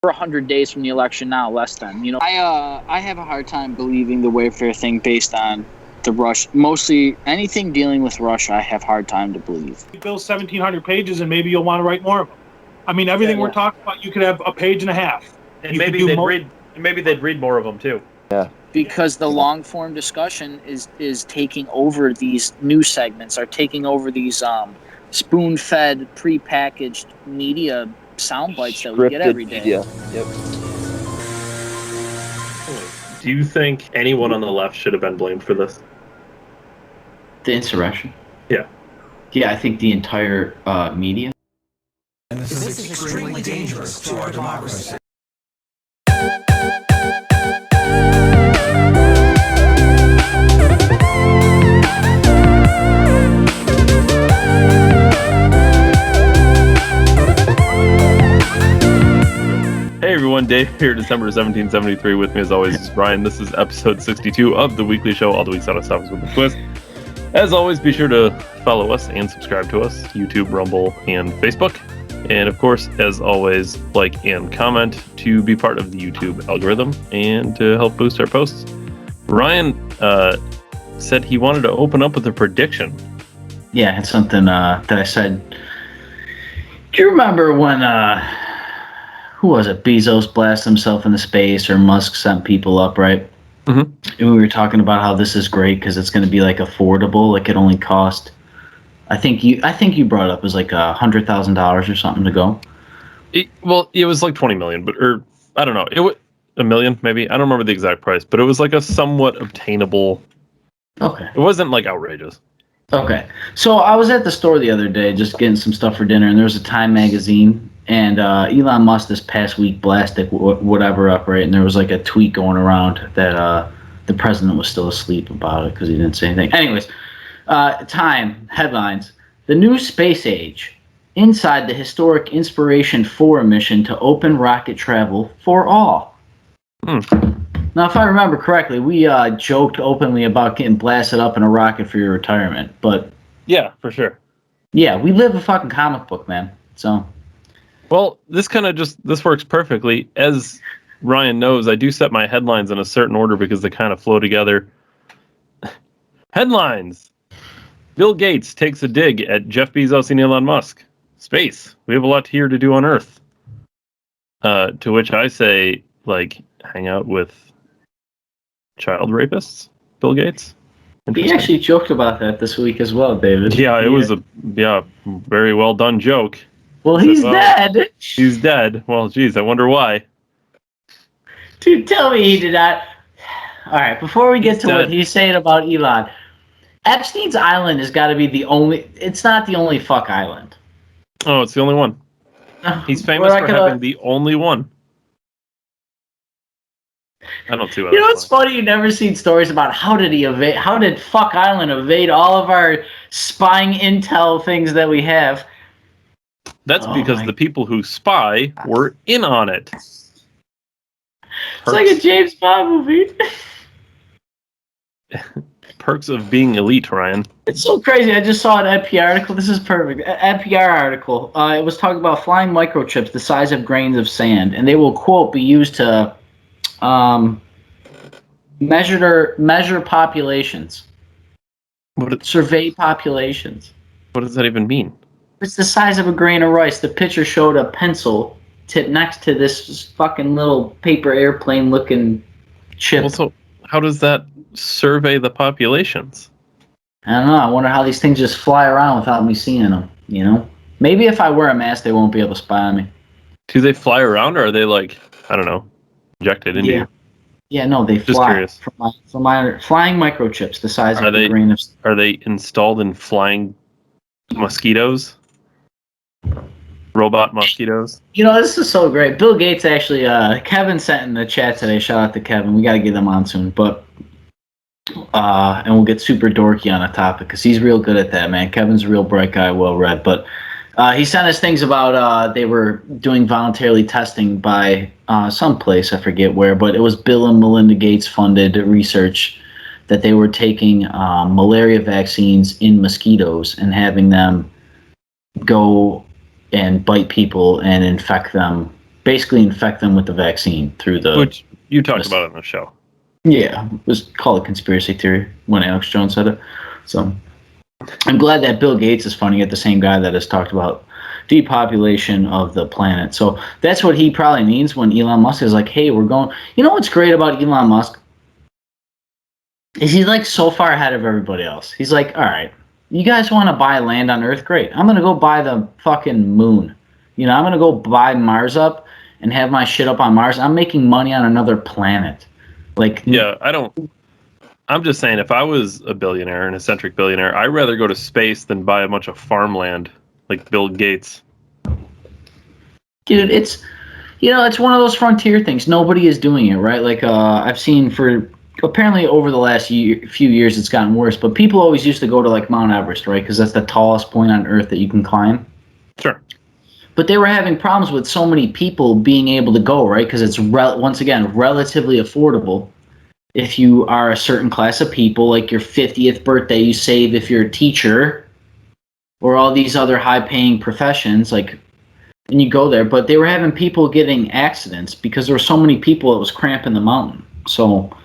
We're 100 days from the election now, less than. I have a hard time believing the Wayfair thing based on the Russia. Mostly anything dealing with Russia, I have a hard time to believe. You fill 1,700 pages, and maybe you'll want to write more of them. I mean, everything we're talking about, you could have a page and a half. And maybe they'd read more of them too. Yeah. Because the long form discussion is taking over these news segments, are taking over these spoon-fed, prepackaged media sound bites that we get every day. Media. Yep. Do you think anyone on the left should have been blamed for this? The insurrection? Yeah. Yeah, I think the entire media. And this is extremely dangerous to our democracy. Hey everyone, Dave here, December 1773. With me as always is Brian. This is episode 62 of the weekly show, All the Week's Out of Stuff with a Twist. As always, be sure to follow us and subscribe to us, YouTube, Rumble, and Facebook. And of course, as always, like and comment to be part of the YouTube algorithm and to help boost our posts. Ryan said he wanted to open up with a prediction. Yeah, it's something that I said. Do you remember when, who was it? Bezos blasted himself into space, or Musk sent people up, right? Mm-hmm. And we were talking about how this is great because it's going to be like affordable. Like it only cost, I think you brought it up, it was like $100,000 or something to go. It was like 20 million, or I don't know. It was $1 million, maybe. I don't remember the exact price, but it was like a somewhat obtainable. Okay. It wasn't like outrageous. Okay. So I was at the store the other day just getting some stuff for dinner, and there was a Time magazine. And Elon Musk this past week blasted whatever up, right? And there was like a tweet going around that the president was still asleep about it because he didn't say anything. Anyways, Time headlines: the new space age, inside the historic Inspiration 4 mission to open rocket travel for all. Now, if I remember correctly, we joked openly about getting blasted up in a rocket for your retirement, but yeah, for sure. Yeah, we live a fucking comic book, man. So. Well, this works perfectly. As Ryan knows, I do set my headlines in a certain order because they kind of flow together. Headlines: Bill Gates takes a dig at Jeff Bezos and Elon Musk. Space: we have a lot here to do on Earth. To which I say, like, hang out with child rapists, Bill Gates. He actually joked about that this week as well, David. Yeah, it was a very well done joke. Well, he's dead. He's dead. Well, geez, I wonder why. Dude, tell me he did not. All right, before we get to what he's saying about Elon, Epstein's Island has got to be the only. It's not the only fuck island. Oh, it's the only one. He's famous for having the only one. I don't see what. You know what's funny? You've never seen stories about how did Fuck Island evade all of our spying intel things that we have. That's because the people who spy were in on it. It's like a James Bond movie. Perks of being elite, Ryan. It's so crazy. I just saw an NPR article. This is perfect. NPR article. It was talking about flying microchips the size of grains of sand, and they will, quote, be used to measure populations. Survey populations. What does that even mean? It's the size of a grain of rice. The picture showed a pencil tipped next to this fucking little paper airplane looking chip. Well, so how does that survey the populations? I don't know. I wonder how these things just fly around without me seeing them, you know? Maybe if I wear a mask, they won't be able to spy on me. Do they fly around, or are they, like, I don't know, injected into you? Yeah, no, they Just fly. Curious. From my flying microchips the size of a grain of... Are they installed in flying mosquitoes? Robot mosquitoes? You know, this is so great. Bill Gates actually, Kevin sent in the chat today. Shout out to Kevin. We got to get him on soon. But, and we'll get super dorky on a topic because he's real good at that, man. Kevin's a real bright guy, well read. But he sent us things about they were doing voluntarily testing by some place, I forget where, but it was Bill and Melinda Gates funded research that they were taking malaria vaccines in mosquitoes and having them go and bite people and infect them basically infect them with the vaccine through the. Which you talked about on the show. Yeah, it was called a conspiracy theory when Alex Jones said it. So I'm glad that Bill Gates is funding it, the same guy that has talked about depopulation of the planet. So that's what he probably means when Elon Musk is like, hey, we're going. You know what's great about Elon Musk? Is he's like so far ahead of everybody else. He's like, all right, you guys want to buy land on Earth? Great. I'm going to go buy the fucking moon. You know, I'm going to go buy Mars up and have my shit up on Mars. I'm making money on another planet. Like, yeah, I'm just saying, if I was a billionaire, an eccentric billionaire, I'd rather go to space than buy a bunch of farmland like Bill Gates. Dude, it's one of those frontier things. Nobody is doing it, right? Like, I've seen apparently over the last few years it's gotten worse, but people always used to go to like Mount Everest, right? Because that's the tallest point on Earth that you can climb. Sure. But they were having problems with so many people being able to go, right? Because it's, once again, relatively affordable. If you are a certain class of people, like your 50th birthday, you save if you're a teacher or all these other high-paying professions, like, and you go there. But they were having people getting accidents because there were so many people it was cramping the mountain. So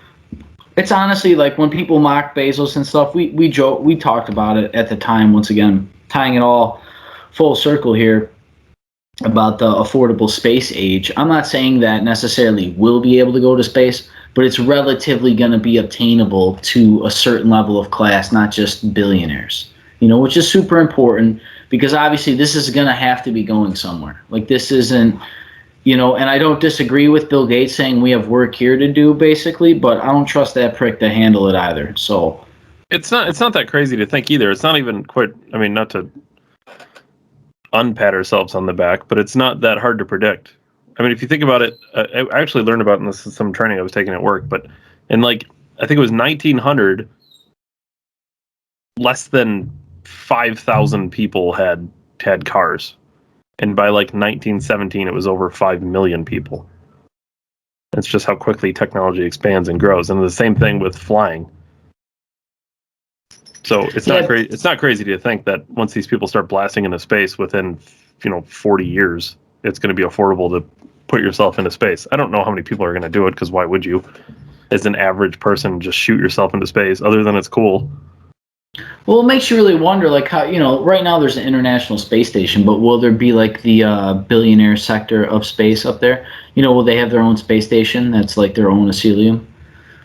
it's honestly like when people mock Bezos and stuff, we talked about it at the time, once again, tying it all full circle here about the affordable space age. I'm not saying that necessarily we'll be able to go to space, but it's relatively going to be obtainable to a certain level of class, not just billionaires, which is super important because obviously this is going to have to be going somewhere. Like this isn't, and I don't disagree with Bill Gates saying we have work here to do basically, but I don't trust that prick to handle it either. So it's not that crazy to think either. It's not even quite, not to unpat ourselves on the back, but it's not that hard to predict. If you think about it, I actually learned about in some training I was taking at work, but in I think it was 1900, less than 5,000 people had cars. And by 1917, it was over 5 million people. It's just how quickly technology expands and grows. And the same thing with flying. So it's not crazy to think that once these people start blasting into space within 40 years, it's going to be affordable to put yourself into space. I don't know how many people are going to do it, because why would you, as an average person, just shoot yourself into space, other than it's cool? Well, it makes you really wonder, like, how, right now there's an International Space Station, but will there be like the billionaire sector of space up there? Will they have their own space station that's like their own asylum?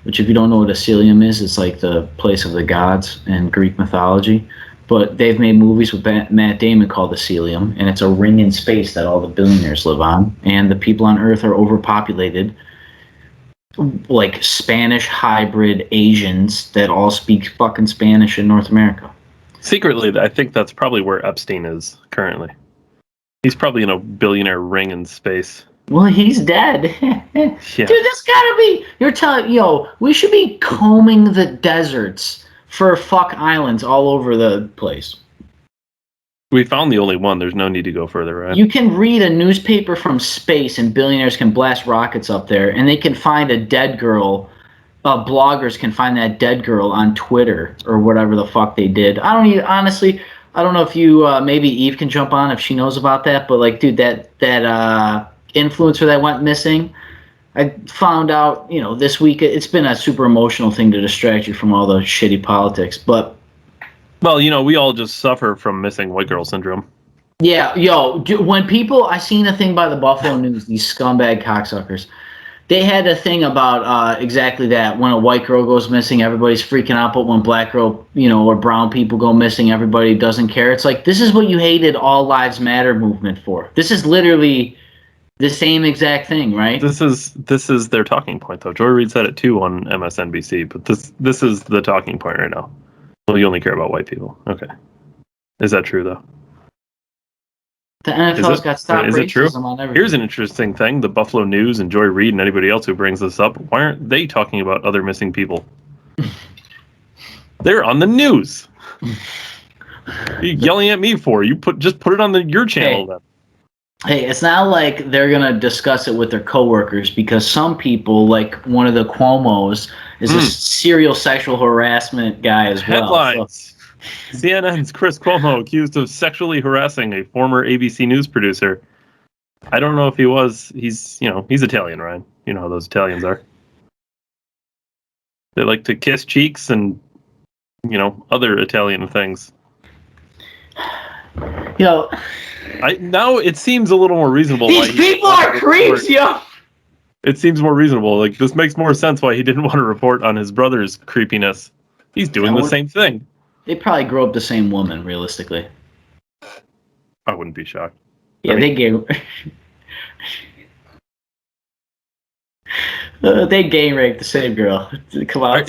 Which, if you don't know what asylum is, it's like the place of the gods in Greek mythology. But they've made movies with Matt Damon called Asylum, and it's a ring in space that all the billionaires live on. And the people on Earth are overpopulated, like Spanish hybrid Asians that all speak fucking Spanish in North America. Secretly, I think that's probably where Epstein is currently. He's probably in a billionaire ring in space. Well, he's dead. Yeah. Dude, that's gotta be... You're telling... we should be combing the deserts for fuck islands all over the place. We found the only one. There's no need to go further, right? You can read a newspaper from space and billionaires can blast rockets up there, and they can find a dead girl. Bloggers can find that dead girl on Twitter or whatever the fuck they did. Honestly, I don't know if you... maybe Eve can jump on if she knows about that, but like, dude, that influencer that went missing, I found out, this week. It's been a super emotional thing to distract you from all the shitty politics, but... Well, we all just suffer from missing white girl syndrome. Yeah, when people... I seen a thing by the Buffalo News, these scumbag cocksuckers. They had a thing about exactly that. When a white girl goes missing, everybody's freaking out, but when black girl, or brown people go missing, everybody doesn't care. It's like, this is what you hated All Lives Matter movement for. This is literally... the same exact thing, right? This is their talking point, though. Joy Reid said it too on MSNBC, but this is the talking point right now. Well, you only care about white people. Okay. Is that true, though? The NFL's got stop racism true? On everything. Here's an interesting thing. The Buffalo News and Joy Reid and anybody else who brings this up, why aren't they talking about other missing people? They're on the news. You're yelling at me for? Just put it on your channel then. Hey, it's not like they're going to discuss it with their coworkers, because some people, like one of the Cuomos, is a serial sexual harassment guy as well. Headlines. So. CNN's Chris Cuomo accused of sexually harassing a former ABC News producer. I don't know if he was. He's Italian, Ryan. You know how those Italians are. They like to kiss cheeks and, other Italian things. Now it seems a little more reasonable. These people are creeps, yo. It seems more reasonable. Like, this makes more sense why he didn't want to report on his brother's creepiness. He's doing the same thing. They probably grew up the same woman, realistically. I wouldn't be shocked. Yeah, they gang raped the same girl. Come on.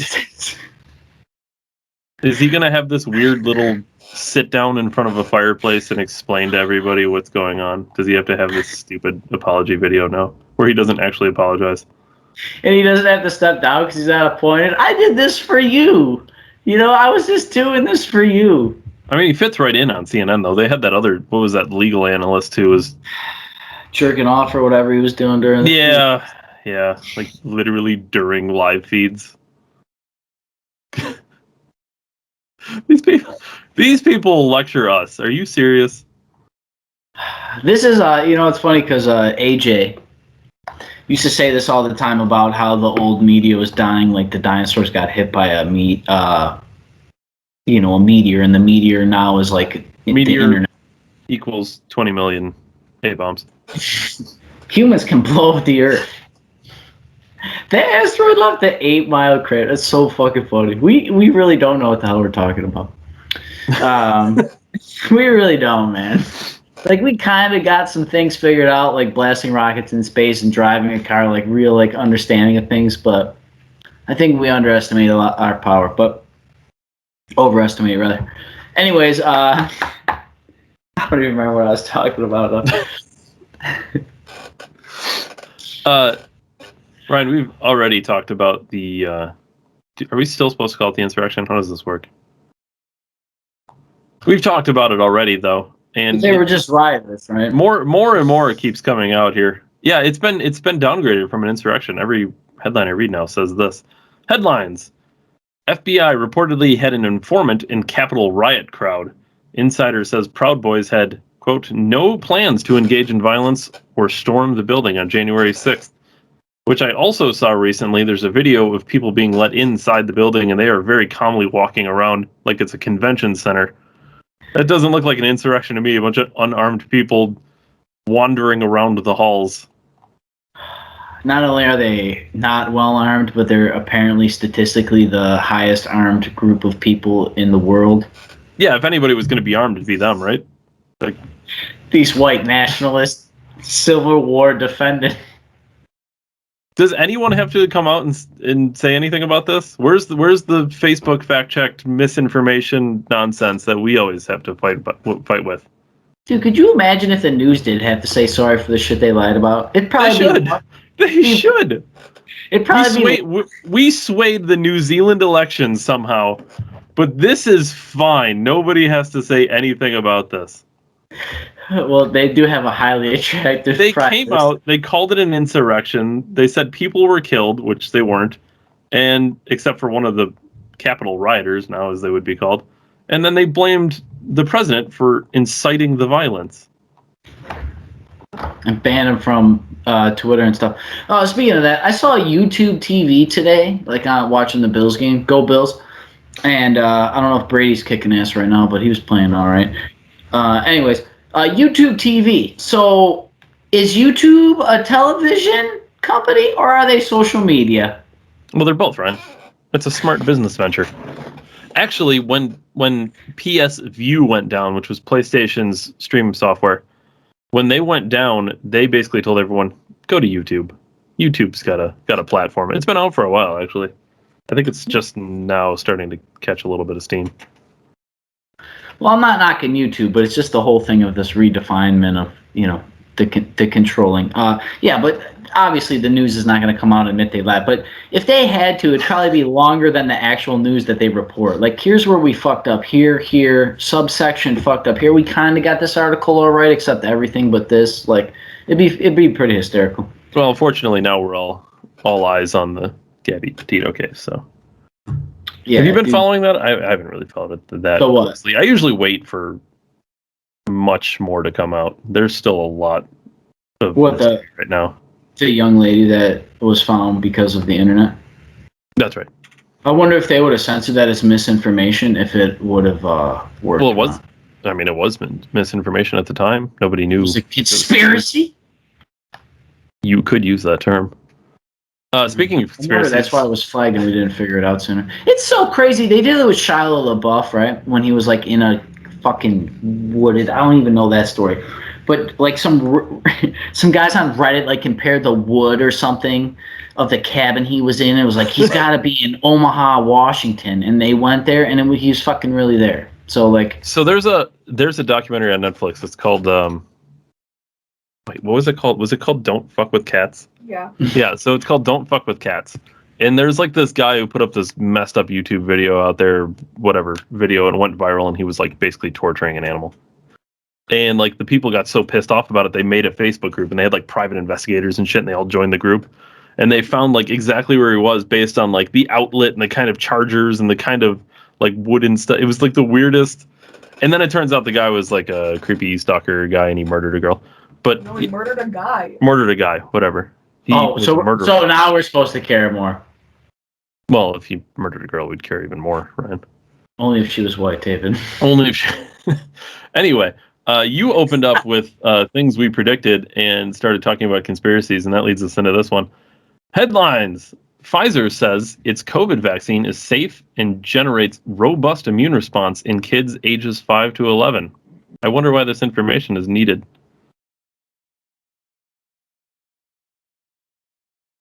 Is he going to have this weird little sit down in front of a fireplace and explain to everybody what's going on? Does he have to have this stupid apology video now where he doesn't actually apologize? And he doesn't have to step down because he's not appointed. I did this for you. I was just doing this for you. I mean, he fits right in on CNN, though. They had that other, what was that legal analyst who was jerking off or whatever he was doing during the Yeah, like literally during live feeds. These people lecture us. Are you serious? This is it's funny because AJ used to say this all the time about how the old media was dying, like the dinosaurs got hit by a meteor, and the meteor now is like meteor the internet equals 20 million A-bombs. Humans can blow up the earth. The asteroid left the 8-mile crater. That's so fucking funny. We really don't know what the hell we're talking about. We really don't, man. Like, we kind of got some things figured out, like blasting rockets in space and driving a car, like real understanding of things. But I think we underestimate our power, but overestimate rather. Anyways, I don't even remember what I was talking about. Ryan, we've already talked about the. Are we still supposed to call it the insurrection? How does this work? We've talked about it already, though, and they were just riotous, right? More and more keeps coming out here. Yeah, it's been downgraded from an insurrection. Every headline I read now says this. Headlines: FBI reportedly had an informant in Capitol riot crowd. Insider says Proud Boys had, quote, no plans to engage in violence or storm the building on January 6th. Which I also saw recently. There's a video of people being let inside the building, and they are very calmly walking around like it's a convention center. That doesn't look like an insurrection to me. A bunch of unarmed people wandering around the halls. Not only are they not well armed, but they're apparently statistically the highest armed group of people in the world. Yeah, if anybody was going to be armed, it'd be them, right? Like these white nationalists, Civil War defendant. Does anyone have to come out and say anything about this? Where's the Facebook fact-checked misinformation nonsense that we always have to fight with? Dude, could you imagine if the news did have to say sorry for the shit they lied about? It'd probably They should. It'd probably we swayed the New Zealand election somehow, but this is fine. Nobody has to say anything about this. Well, they do have a highly attractive came out, they called it an insurrection. They said people were killed, which they weren't, and except for one of the Capitol rioters, now as they would be called. And then they blamed the president for inciting the violence. And banned him from Twitter and stuff. Speaking of that, I saw YouTube TV today, like watching the Bills game. Go Bills. And I don't know if Brady's kicking ass right now, but he was playing all right. Anyways. YouTube TV. So, is YouTube a television company or are they social media? Well, they're both, Ryan. It's a smart business venture. Actually, when PS View went down, which was PlayStation's streaming software, when they went down, they basically told everyone, go to YouTube. YouTube's got a platform. It's been out for a while, actually. I think it's just now starting to catch a little bit of steam. Well, I'm not knocking YouTube, but it's just the whole thing of this redefinement of, the controlling. But obviously the news is not going to come out and admit they lied. But if they had to, it'd probably be longer than the actual news that they report. Like, here's where we fucked up here, subsection fucked up here. We kind of got this article all right, except everything but this. Like, it'd be pretty hysterical. Well, fortunately, now we're all eyes on the Gabby Petito case, so. Yeah, have you been following that? I haven't really followed that closely. I usually wait for much more to come out. There's still a lot What the right now? The young lady that was found because of the internet. That's right. I wonder if they would have censored that as misinformation if it would have worked. Well, it was. I mean, it was misinformation at the time. Nobody knew. It was a conspiracy. You could use that term. Speaking of conspiracies, that's why it was flagged and we didn't figure it out sooner. It's so crazy. They did it with Shia LaBeouf, right? When he was like in a fucking wooded. I don't even know that story, but like some guys on Reddit like compared the wood or something of the cabin he was in. It was like he's got to be in Omaha, Washington, and they went there, and he was fucking really there. So like, there's a documentary on Netflix. It's called wait, what was it called? Was it called Don't Fuck with Cats? Yeah. Yeah. So it's called Don't Fuck with Cats. And there's like this guy who put up this messed up YouTube video out there, whatever video, and went viral, and he was like basically torturing an animal. And like the people got so pissed off about it, they made a Facebook group, and they had like private investigators and shit, and they all joined the group. And they found like exactly where he was based on like the outlet and the kind of chargers and the kind of like wooden stuff. It was like the weirdest. And then it turns out the guy was like a creepy stalker guy, and he murdered a girl. But no, he murdered a guy. Murdered a guy, whatever. so now we're supposed to care more. Well, if he murdered a girl, we'd care even more, right? Only if she was white, David. Only if she... Anyway, you opened up with things we predicted and started talking about conspiracies, and that leads us into this one. Headlines. Pfizer says its COVID vaccine is safe and generates robust immune response in kids ages 5 to 11. I wonder why this information is needed.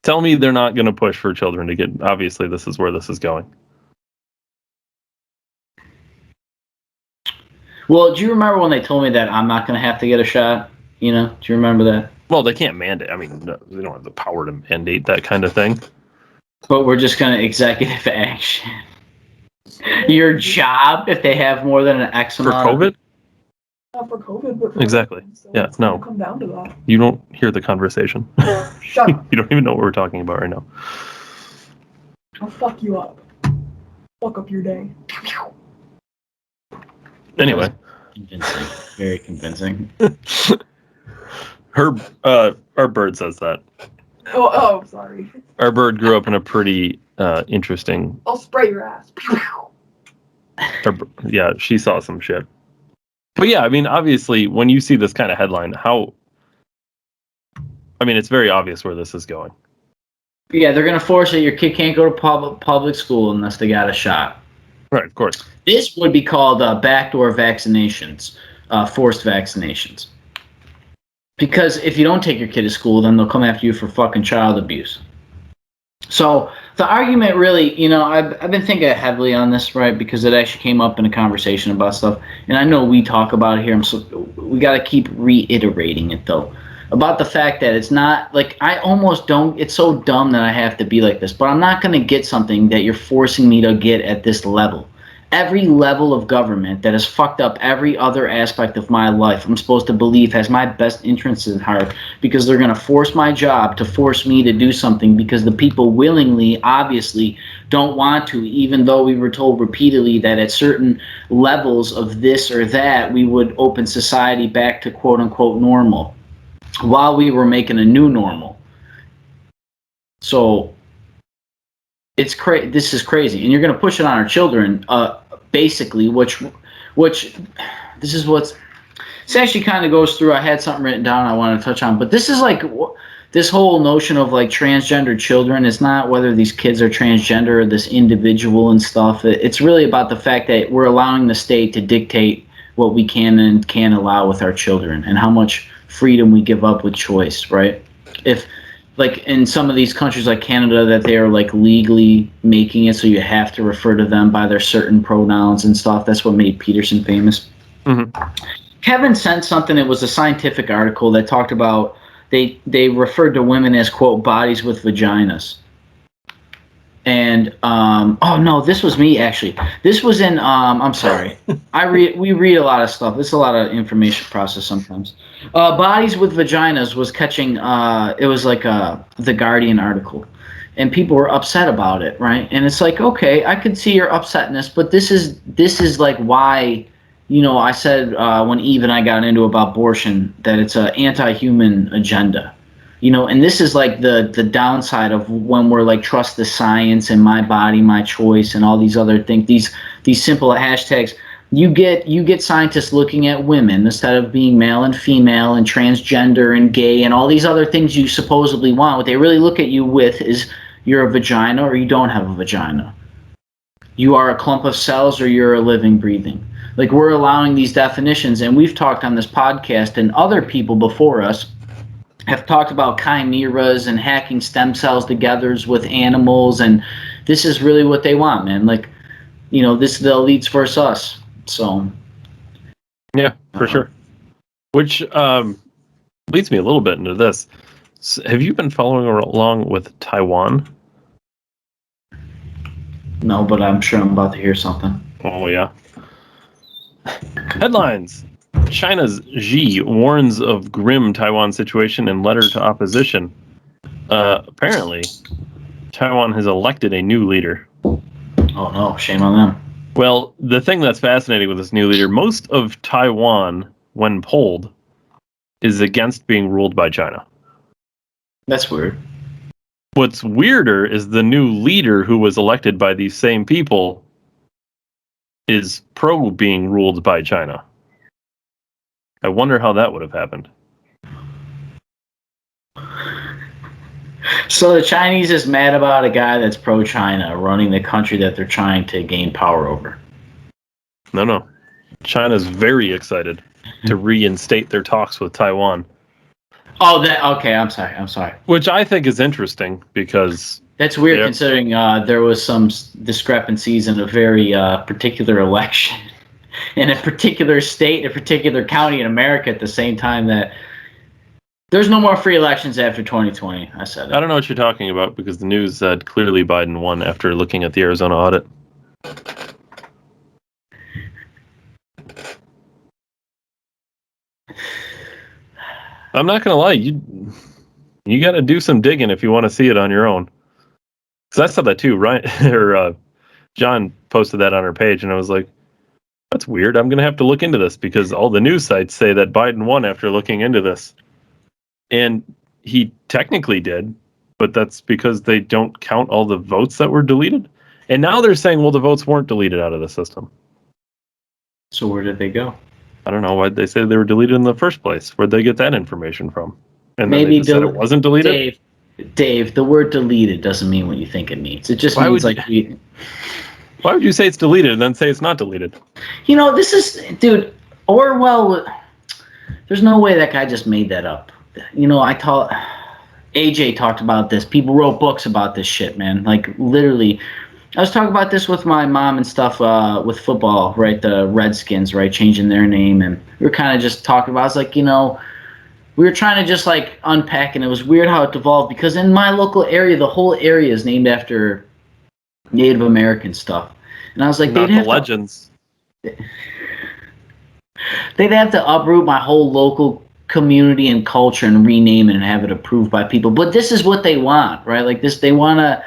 Tell me they're not going to push for children to get... Obviously, this is where this is going. Well, do you remember when they told me that I'm not going to have to get a shot? You know, do you remember that? Well, they can't mandate. I mean, no, they don't have the power to mandate that kind of thing. But we're just going to executive action. Your job, if they have more than an X amount. For COVID? Not for COVID, but for exactly. So yeah, it's no. Come down to that. You don't hear the conversation. Shut up. You don't even know what we're talking about right now. I'll fuck you up. Fuck up your day. Anyway. Convincing. Very convincing. Our bird says that. Oh, sorry. Our bird grew up in a pretty interesting... I'll spray your ass. Yeah, she saw some shit. But yeah, I mean, obviously, when you see this kind of headline, it's very obvious where this is going. Yeah, they're going to force it. Your kid can't go to public school unless they got a shot. Right, of course. This would be called backdoor vaccinations, forced vaccinations. Because if you don't take your kid to school, then they'll come after you for fucking child abuse. So the argument really, I've been thinking heavily on this, right? Because it actually came up in a conversation about stuff. And I know we talk about it here. We got to keep reiterating it, though. About the fact that it's not, like, I almost don't, it's so dumb that I have to be like this. But I'm not going to get something that you're forcing me to get at this level. Every level of government that has fucked up every other aspect of my life, I'm supposed to believe has my best interests at heart, because they're going to force my job to force me to do something because the people willingly, obviously, don't want to, even though we were told repeatedly that at certain levels of this or that, we would open society back to quote-unquote normal, while we were making a new normal. So it's this is crazy, and you're going to push it on our children, basically, which this is what's, this actually kind of goes through, I had something written down I want to touch on, but this is like, this whole notion of like transgender children, it's not whether these kids are transgender or this individual and stuff. It's really about the fact that we're allowing the state to dictate what we can and can't allow with our children, and how much freedom we give up with choice, right? If, like, in some of these countries like Canada, that they are like legally making it so you have to refer to them by their certain pronouns and stuff. That's what made Peterson famous. Mm-hmm. Kevin sent something. It was a scientific article that talked about they referred to women as, quote, bodies with vaginas. And oh no, this was me actually. This was in I'm sorry. We read a lot of stuff. This is a lot of information process sometimes. Bodies with vaginas was catching. It was like the Guardian article, and people were upset about it, right? And it's like, okay, I could see your upsetness, but this is like why I said when Eve and I got into about abortion that it's an anti-human agenda. And this is like the downside of when we're like trust the science and my body, my choice, and all these other things. These simple hashtags. You get scientists looking at women instead of being male and female and transgender and gay and all these other things you supposedly want. What they really look at you with is you're a vagina or you don't have a vagina. You are a clump of cells or you're a living, breathing. Like, we're allowing these definitions, and we've talked on this podcast, and other people before us have talked about chimeras and hacking stem cells together with animals, and this is really what they want, man. Like, this is the elites versus us. So, yeah, for sure. Which leads me a little bit into this. Have you been following along with Taiwan? No, but I'm sure I'm about to hear something. Oh, yeah. Headlines. China's Xi warns of grim Taiwan situation in letter to opposition. Apparently, Taiwan has elected a new leader. Oh, no. Shame on them. Well, the thing that's fascinating with this new leader, most of Taiwan, when polled, is against being ruled by China. That's weird. What's weirder is the new leader who was elected by these same people is pro being ruled by China. I wonder how that would have happened. So the Chinese is mad about a guy that's pro-China running the country that they're trying to gain power over. No. China's very excited to reinstate their talks with Taiwan. Oh, okay. I'm sorry. Which I think is interesting because... That's weird considering there was some discrepancies in a very particular election in a particular state, a particular county in America at the same time that there's no more free elections after 2020. I said it. I don't know what you're talking about because the news said clearly Biden won after looking at the Arizona audit. I'm not going to lie. You got to do some digging if you want to see it on your own. Because I saw that too, right? Or John posted that on her page, and I was like, that's weird. I'm going to have to look into this because all the news sites say that Biden won after looking into this. And he technically did, but that's because they don't count all the votes that were deleted. And now they're saying, well, the votes weren't deleted out of the system. So where did they go? I don't know why they say they were deleted in the first place. Where'd they get that information from? And maybe then they just said it wasn't deleted? Dave, the word deleted doesn't mean what you think it means. It just means why would you say it's deleted and then say it's not deleted? This is, dude, Orwell, there's no way that guy just made that up. AJ talked about this. People wrote books about this shit, man. Like, literally. I was talking about this with my mom and stuff with football, right? The Redskins, right? Changing their name. And we were kind of just talking about, I was like, we were trying to just like unpack, and it was weird how it devolved because in my local area, the whole area is named after Native American stuff. And I was like, not the legends. They'd have to uproot my whole local community and culture and rename it and have it approved by people. But this is what they want, right? Like this, they want to.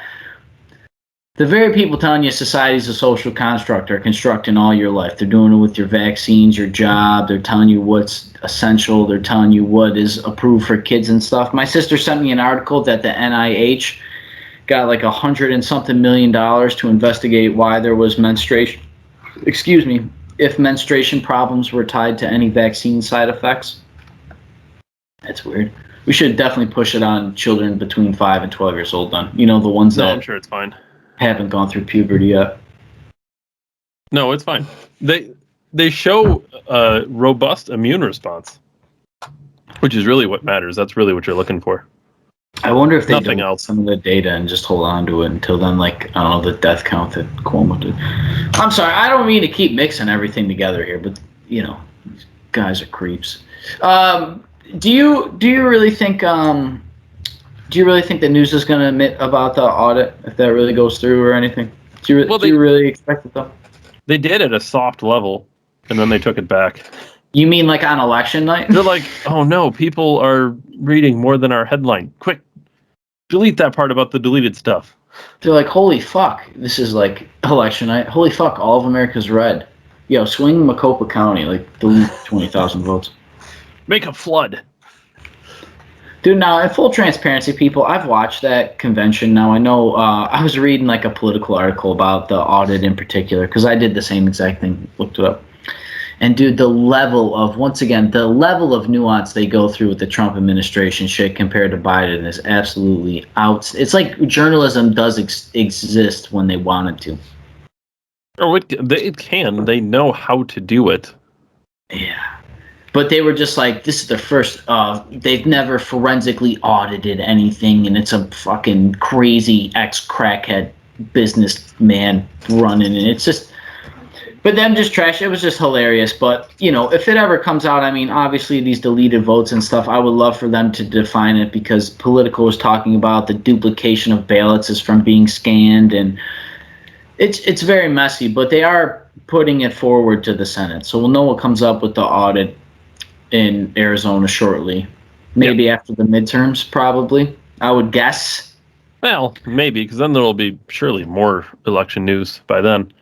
The very people telling you society is a social construct are constructing all your life. They're doing it with your vaccines, your job. They're telling you what's essential. They're telling you what is approved for kids and stuff. My sister sent me an article that the NIH got like $100 and something million to investigate why there was menstruation. Excuse me, if menstruation problems were tied to any vaccine side effects. That's weird. We should definitely push it on children between 5 and 12 years old then. The ones that I'm sure it's fine. Haven't gone through puberty yet. No, it's fine. They show a robust immune response, which is really what matters. That's really what you're looking for. I wonder if they Nothing do else. some of the data and just hold on to it until then, like, I don't know, the death count that Cuomo did. I'm sorry, I don't mean to keep mixing everything together here, but, these guys are creeps. Do you really think the news is going to admit about the audit if that really goes through or anything? Do you really expect it though? They did at a soft level, and then they took it back. You mean like on election night? They're like, oh no, people are reading more than our headline. Quick, delete that part about the deleted stuff. They're like, holy fuck, this is like election night. Holy fuck, all of America's red. Yo, swing Maricopa County, like delete 20,000 votes. Make a flood. Dude, now in full transparency, people, I've watched that convention. Now I know I was reading like a political article about the audit in particular because I did the same exact thing. Looked it up, and dude, the level of nuance they go through with the Trump administration shit compared to Biden is absolutely out. It's like journalism does exist when they wanted to. Oh, it can. They know how to do it. Yeah. But they were just like, this is their first, they've never forensically audited anything, and it's a fucking crazy ex-crackhead businessman running, and it's just, but them just trash, it was just hilarious. But, you know, if it ever comes out, I mean, obviously these deleted votes and stuff, I would love for them to define it, because Politico was talking about the duplication of ballots is from being scanned, and it's very messy, but they are putting it forward to the Senate, so we'll know what comes up with the audit in Arizona shortly. Maybe after the midterms, probably, I would guess. Well, maybe, because then there will be surely more election news by then.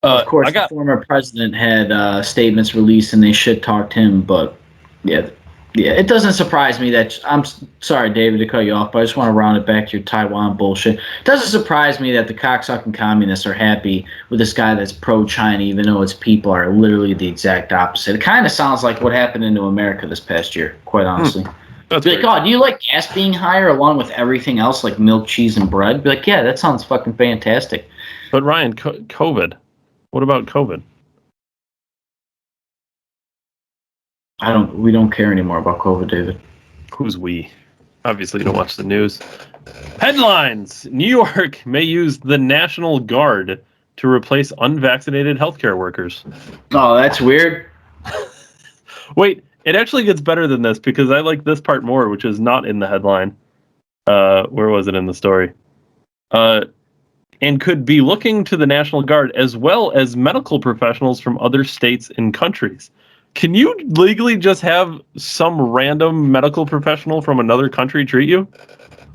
Of course, the former president had statements released, and they shit-talked him, but yeah, it doesn't surprise me that, I'm sorry, David, to cut you off, but I just want to round it back to your Taiwan bullshit. It doesn't surprise me that the cocksucking communists are happy with this guy that's pro-China, even though its people are literally the exact opposite. It kind of sounds like what happened into America this past year, quite honestly. That's be like, oh, do you like gas being higher along with everything else, like milk, cheese, and bread? Be like, yeah, that sounds fucking fantastic. But Ryan, COVID. What about COVID? We don't care anymore about COVID, David. Who's we? Obviously, you don't watch the news. Headlines: New York may use the National Guard to replace unvaccinated healthcare workers. Oh, that's weird. Wait, it actually gets better than this, because I like this part more, which is not in the headline. Where was it in the story? And could be looking to the National Guard as well as medical professionals from other states and countries. Can you legally just have some random medical professional from another country treat you?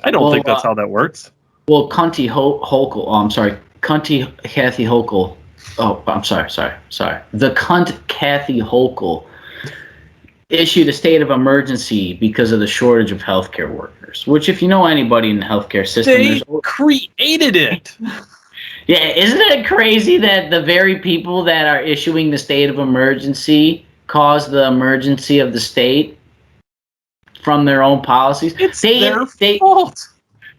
I don't think that's how that works. Well, Cunty Hochul. Oh, I'm sorry. Cunty Kathy Hochul. Oh, I'm sorry. The cunt Kathy Hochul issued a state of emergency because of the shortage of healthcare workers. Which, if you know anybody in the healthcare system, they created it. Yeah, isn't it crazy that the very people that are issuing the state of emergency cause the emergency of the state from their own policies? It's their fault.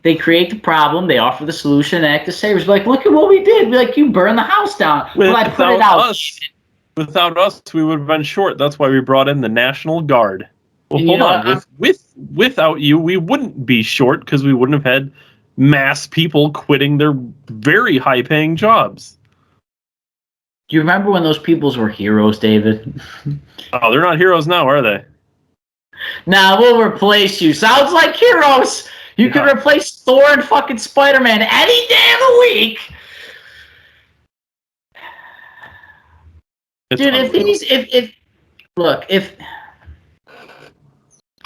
They create the problem, they offer the solution, and act as saviors. Like, look at what we did. Like, you burn the house down. Well, I put it out. Without us, we would have been short. That's why we brought in the National Guard. Well, hold on. Without you, we wouldn't be short, because we wouldn't have had mass people quitting their very high-paying jobs. Do you remember when those peoples were heroes, David? Oh, they're not heroes now, are they? Nah, we'll replace you. Sounds like heroes. You could replace Thor and fucking Spider-Man any day of the week. Dude, if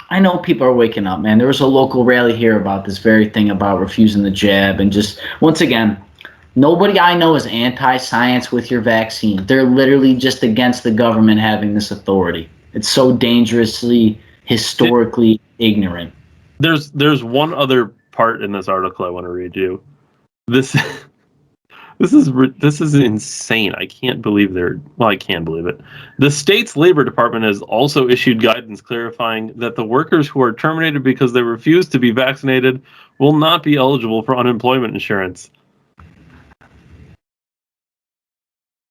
I know people are waking up, man. There was a local rally here about this very thing about refusing the jab, and just, once again, nobody I know is anti-science with your vaccine. They're literally just against the government having this authority. It's so dangerously, historically ignorant. There's one other part in this article I want to read you. This is insane. I can't believe I can believe it. The state's labor department has also issued guidance clarifying that the workers who are terminated because they refuse to be vaccinated will not be eligible for unemployment insurance.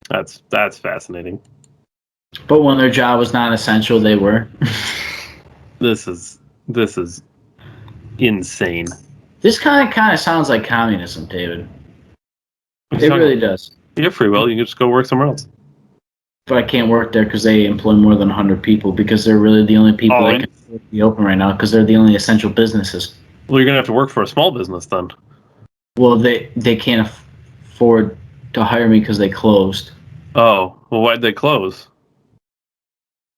That's fascinating. But when their job was not essential, they were. This is insane. This kind of sounds like communism, David. It really does. You have free will. You can just go work somewhere else. But I can't work there because they employ more than 100 people, because they're really the only people that can be open right now, because they're the only essential businesses. Well, you're going to have to work for a small business then. Well, they can't afford to hire me because they closed. Oh, well, why'd they close?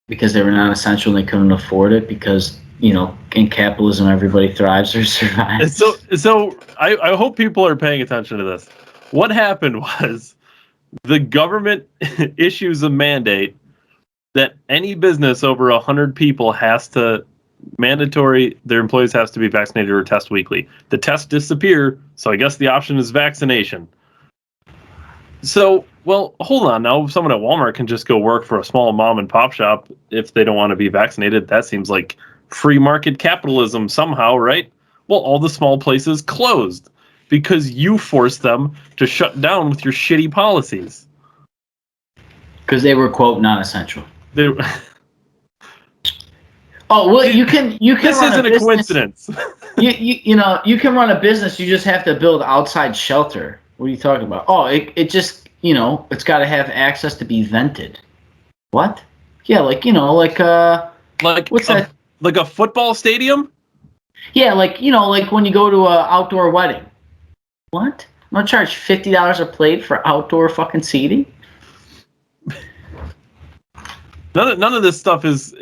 Because they were not essential and they couldn't afford it, because, you know, in capitalism, everybody thrives or survives. So I hope people are paying attention to this. What happened was the government issues a mandate that any business over 100 people has to their employees has to be vaccinated or test weekly. The tests disappear, so I guess the option is vaccination. So, well, hold on now. Someone at Walmart can just go work for a small mom and pop shop if they don't want to be vaccinated. That seems like free market capitalism somehow, right? Well, all the small places closed because you forced them to shut down with your shitty policies. Because they were, quote, non-essential. They, oh, well, you can this isn't a coincidence. you know, you can run a business. You just have to build outside shelter. What are you talking about? Oh, it just, you know, it's got to have access to be vented. What? Yeah, like, you know, like what's that? Like a football stadium? Yeah, like, you know, like when you go to an outdoor wedding. What? I'm gonna charge $50 a plate for outdoor fucking seating? None of this stuff is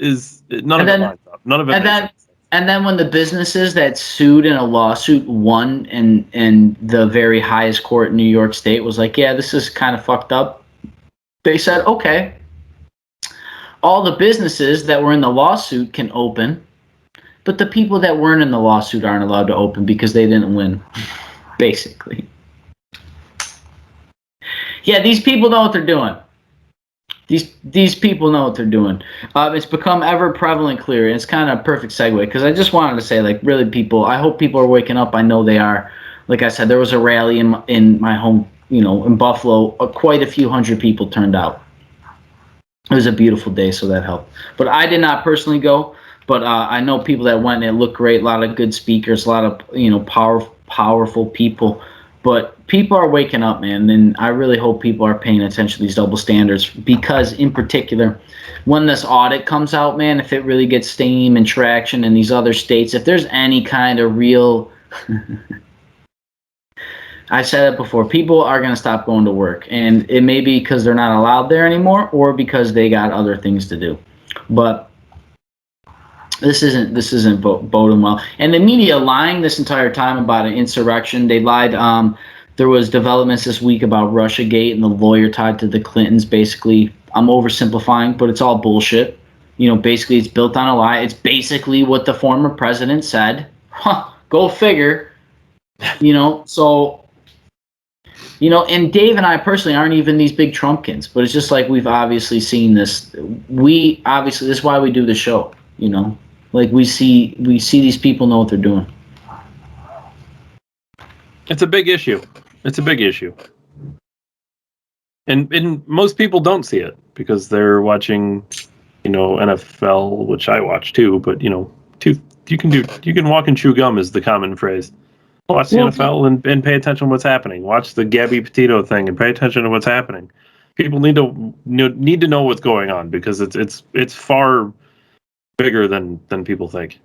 none of it lines up. None of it. And then when the businesses that sued in a lawsuit won in the very highest court in New York State was like, yeah, this is kind of fucked up. They said, okay, all the businesses that were in the lawsuit can open, but the people that weren't in the lawsuit aren't allowed to open because they didn't win, basically. Yeah, these people know what they're doing. These people know what they're doing. It's become ever prevalent clear. It's kind of a perfect segue because I just wanted to say, like, really, people. I hope people are waking up. I know they are. Like I said, there was a rally in my home, you know, in Buffalo. Quite a few hundred people turned out. It was a beautiful day, so that helped. But I did not personally go. But I know people that went, and it looked great. A lot of good speakers, a lot of, you know, powerful people. But people are waking up, man, and I really hope people are paying attention to these double standards because, in particular, when this audit comes out, man, if it really gets steam and traction in these other states, if there's any kind of real... I said it before, people are going to stop going to work, and it may be because they're not allowed there anymore or because they got other things to do. But this isn't boding well. And the media lying this entire time about an insurrection. They lied. There was developments this week about Russiagate and the lawyer tied to the Clintons. Basically, I'm oversimplifying, but it's all bullshit. You know, basically, it's built on a lie. It's basically what the former president said. Huh, go figure. You know, so... You know, and Dave and I personally aren't even these big Trumpkins, but it's just like we've obviously seen this. This is why we do the show, you know. Like we see these people know what they're doing. It's a big issue. It's a big issue. And most people don't see it because they're watching, you know, NFL, which I watch too, but you know, you can walk and chew gum is the common phrase. Watch the NFL and pay attention to what's happening. Watch the Gabby Petito thing and pay attention to what's happening. People need to know what's going on because it's far bigger than people think.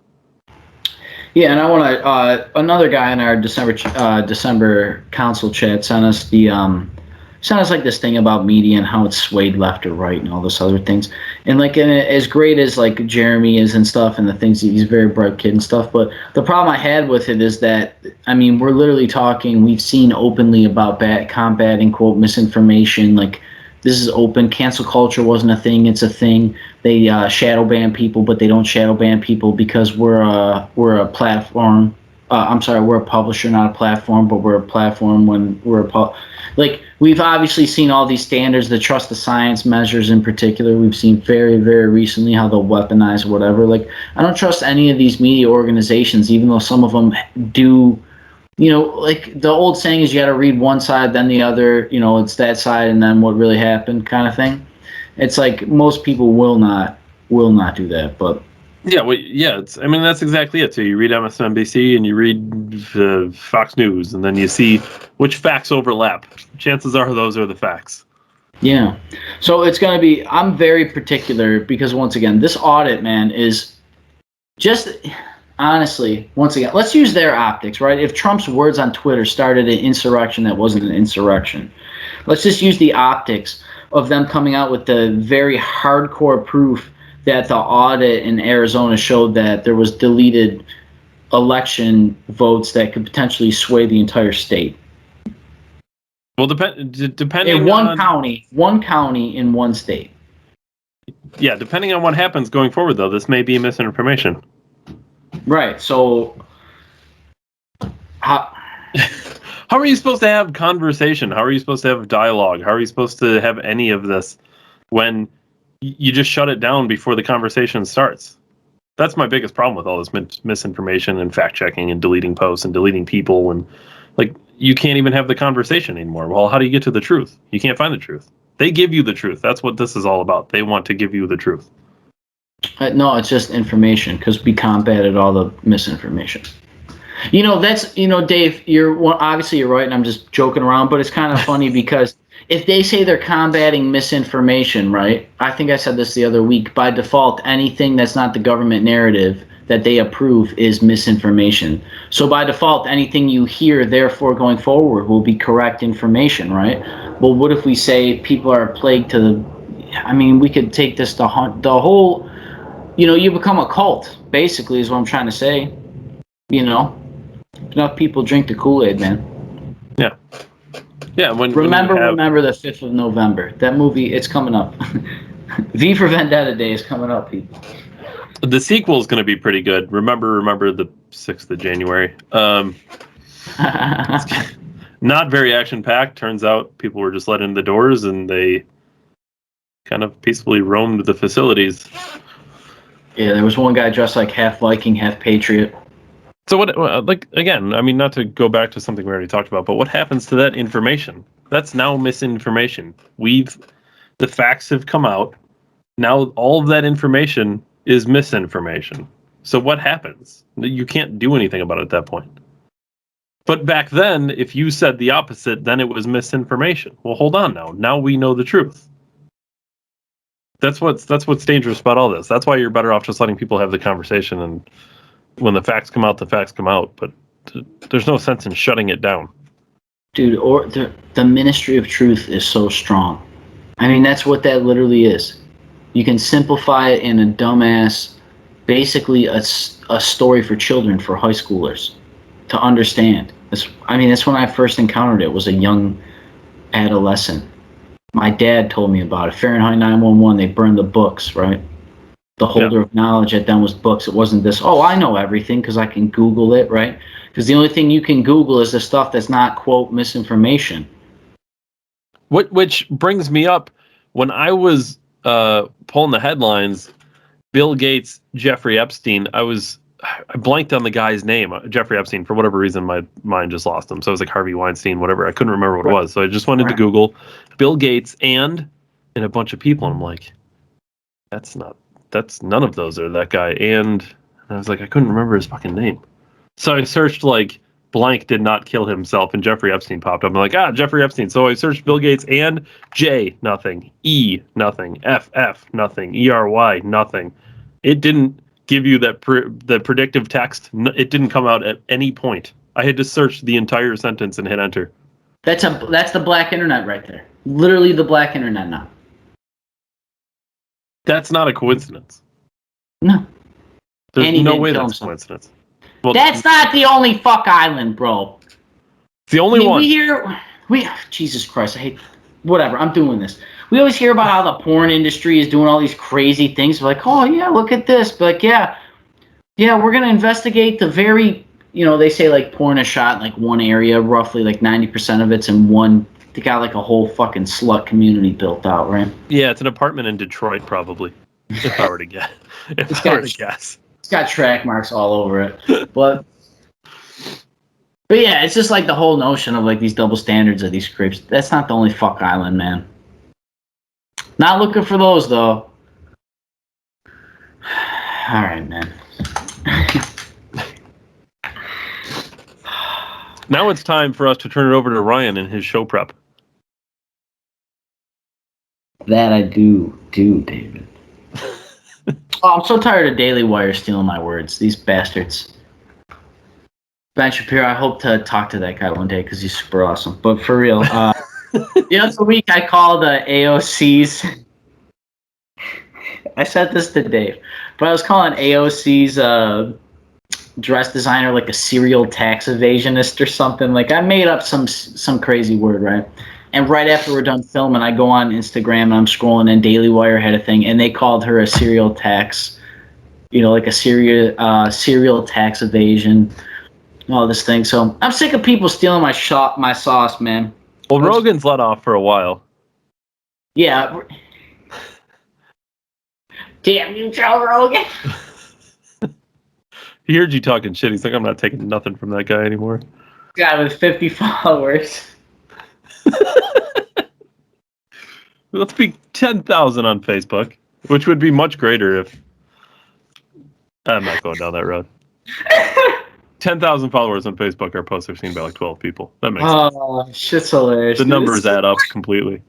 Yeah, and I want to. Another guy in our December council chat sent us like this thing about media and how it's swayed left or right and all this other things. And like, as great as like Jeremy is and stuff, and the things he's a very bright kid and stuff. But the problem I had with it is that, I mean, we're literally talking. We've seen openly about combating, quote, misinformation. Like, this is open. Cancel culture wasn't a thing. It's a thing. They shadow ban people, but they don't shadow ban people because we're a platform. We're a publisher, not a platform, but we're a platform when we're like, we've obviously seen all these standards, the trust the science measures in particular. We've seen very, very recently how they'll weaponize whatever. Like, I don't trust any of these media organizations, even though some of them do, you know, like the old saying is you got to read one side, then the other, you know, it's that side and then what really happened kind of thing. It's like most people will not do that, but... Yeah, well, yeah. I mean, that's exactly it. So you read MSNBC and you read Fox News, and then you see which facts overlap. Chances are those are the facts. Yeah. So it's going to be... I'm very particular because, once again, this audit, man, is just... Honestly, once again, let's use their optics, right? If Trump's words on Twitter started an insurrection that wasn't an insurrection, let's just use the optics of them coming out with the very hardcore proof that the audit in Arizona showed that there was deleted election votes that could potentially sway the entire state. Well, depending in one county in one state. Yeah, depending on what happens going forward, though, this may be misinformation. Right. So, how are you supposed to have conversation? How are you supposed to have dialogue? How are you supposed to have any of this when you just shut it down before the conversation starts? That's my biggest problem with all this misinformation and fact checking and deleting posts and deleting people, and like you can't even have the conversation anymore. Well, how do you get to the truth? You can't find the truth. They give you the truth. That's what this is all about. They want to give you the truth. No, it's just information because we combated all the misinformation. Dave, obviously you're right, and I'm just joking around, but it's kind of funny because if they say they're combating misinformation, right? I think I said this the other week. By default, anything that's not the government narrative that they approve is misinformation. So by default, anything you hear, therefore, going forward, will be correct information, right? Well, what if we say people are plagued to the... I mean, we could take this to the whole... you become a cult, basically, is what I'm trying to say. Enough people drink the Kool-Aid, man. Yeah. Yeah. Remember the 5th of November. That movie, it's coming up. V for Vendetta Day is coming up, people. The sequel is going to be pretty good. Remember the 6th of January. Not very action-packed. Turns out people were just let in the doors, and they kind of peacefully roamed the facilities. Yeah, there was one guy dressed like half Viking, half Patriot. So again, I mean, not to go back to something we already talked about, but what happens to that information? That's now misinformation. The facts have come out. Now all of that information is misinformation. So what happens? You can't do anything about it at that point. But back then, if you said the opposite, then it was misinformation. Well, hold on now. Now we know the truth. That's what's dangerous about all this. That's why you're better off just letting people have the conversation, and when the facts come out, the facts come out. But there's no sense in shutting it down. Dude, or the Ministry of Truth is so strong. I mean, that's what that literally is. You can simplify it in a dumbass, basically a story for children, for high schoolers to understand. That's when I first encountered it, was a young adolescent. My dad told me about it. Fahrenheit 9/11, they burned the books, right? The holder of knowledge at them was books. It wasn't this, I know everything because I can Google it, right? Because the only thing you can Google is the stuff that's not, quote, misinformation. Which brings me up, when I was pulling the headlines, Bill Gates, Jeffrey Epstein, I blanked on the guy's name, Jeffrey Epstein. For whatever reason, my mind just lost him. So it was like Harvey Weinstein, whatever. I couldn't remember what it was. So I just wanted to Google Bill Gates and a bunch of people. And I'm like, that's none of those are that guy. And I was like, I couldn't remember his fucking name. So I searched like blank did not kill himself, and Jeffrey Epstein popped up. I'm like, Jeffrey Epstein. So I searched Bill Gates and J, nothing. E, nothing. F, nothing. ERY, nothing. It didn't give you that the predictive text. It didn't come out at any point. I had to search the entire sentence and hit enter. That's the black internet right there. Literally the black internet now. That's not a coincidence. No. There's no way that's a coincidence. Well, that's not the only fuck island, bro. It's the only one. Jesus Christ, I hate... Whatever, I'm doing this. We always hear about how the porn industry is doing all these crazy things. We're like, oh, yeah, look at this. But, yeah, we're going to investigate the very... they say, like, porn is shot in, like, one area. Roughly, like, 90% of it's in one... They got, like, a whole fucking slut community built out, right? Yeah, it's an apartment in Detroit, probably. If I were to guess. It's got track marks all over it. But yeah, it's just like the whole notion of like these double standards of these creeps. That's not the only fuck island, man. Not looking for those though. All right, man. Now it's time for us to turn it over to Ryan and his show prep. That I do, David. I'm so tired of Daily Wire stealing my words. These bastards. Ben Shapiro, I hope to talk to that guy one day because he's super awesome. But for real, it's a week I called AOC's. I said this to Dave, but I was calling AOC's dress designer, like a serial tax evasionist or something. Like I made up some crazy word, right? And right after we're done filming, I go on Instagram and I'm scrolling, and Daily Wire had a thing, and they called her a serial tax, like a serial tax evasion, all this thing. So I'm sick of people stealing my sauce, man. Well, Rogan's let off for a while. Yeah. Damn you, Joe Rogan. He heard you talking shit. He's like, I'm not taking nothing from that guy anymore. Guy with 50 followers. Let's be 10,000 on Facebook, which would be much greater if... I'm not going down that road. 10,000 followers on Facebook, our posts are seen by like 12 people. That makes sense. Oh, shit's hilarious. The numbers add up completely.